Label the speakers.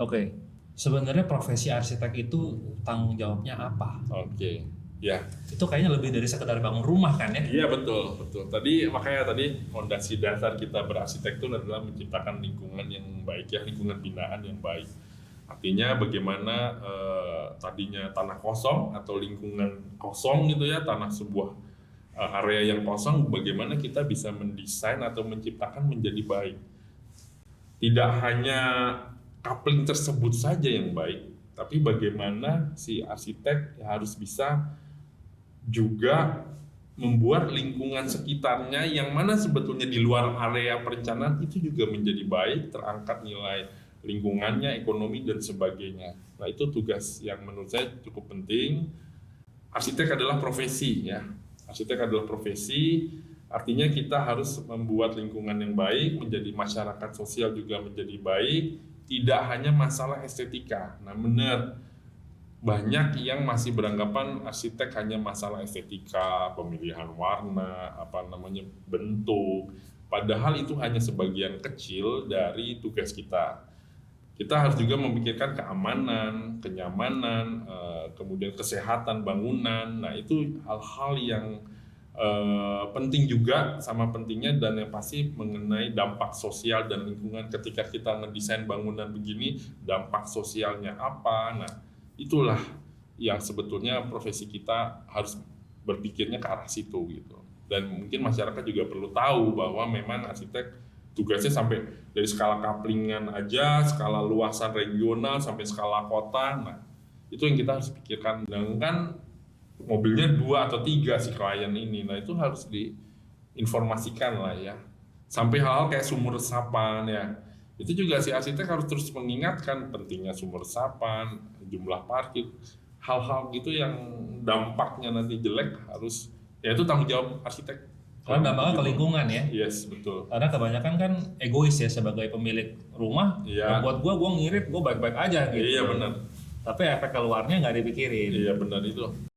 Speaker 1: Oke, sebenarnya profesi arsitek itu tanggung jawabnya apa?
Speaker 2: Oke, ya.
Speaker 1: Itu kayaknya lebih dari sekedar bangun rumah kan ya?
Speaker 2: Iya betul, betul. Makanya tadi fondasi dasar kita berarsitektur adalah menciptakan lingkungan yang baik ya, lingkungan binaan yang baik. Artinya bagaimana tadinya tanah kosong atau lingkungan kosong gitu ya, tanah sebuah area yang kosong, bagaimana kita bisa mendesain atau menciptakan menjadi baik. Tidak hanya coupling tersebut saja yang baik, tapi bagaimana si arsitek harus bisa juga membuat lingkungan sekitarnya yang mana sebetulnya di luar area perencanaan itu juga menjadi baik, terangkat nilai lingkungannya, ekonomi dan sebagainya. Nah, itu tugas yang menurut saya cukup penting. Arsitek adalah profesi ya. Arsitek adalah profesi, artinya kita harus membuat lingkungan yang baik, menjadi masyarakat sosial juga menjadi baik, tidak hanya masalah estetika. Nah, benar, banyak yang masih beranggapan arsitek hanya masalah estetika, pemilihan warna, bentuk. Padahal itu hanya sebagian kecil dari tugas kita. Kita harus juga memikirkan keamanan, kenyamanan, kemudian kesehatan bangunan. Nah, itu hal-hal yang penting juga, sama pentingnya dan yang pasti mengenai dampak sosial dan lingkungan ketika kita ngedesain bangunan begini, dampak sosialnya apa. Nah, itulah yang sebetulnya profesi kita harus berpikirnya ke arah situ gitu. Dan mungkin masyarakat juga perlu tahu bahwa memang arsitek tugasnya sampai dari skala kaplingan aja, skala luasan regional sampai skala kota. Nah, itu yang kita harus pikirkan. Dan kan mobilnya 2 atau 3 si klien ini, nah itu harus diinformasikan lah ya. Sampai hal-hal kayak sumur resapan ya, itu juga si arsitek harus terus mengingatkan pentingnya sumur resapan, jumlah parkir, hal-hal gitu yang dampaknya nanti jelek harus, ya itu tanggung jawab arsitek.
Speaker 1: Karena dampaknya ke lingkungan ya.
Speaker 2: Yes, betul.
Speaker 1: Karena kebanyakan kan egois ya sebagai pemilik rumah.
Speaker 2: Iya.
Speaker 1: Buat gua ngirit, gua baik-baik aja gitu.
Speaker 2: Iya benar.
Speaker 1: Tapi efek keluarnya nggak dipikirin.
Speaker 2: Iya benar itu.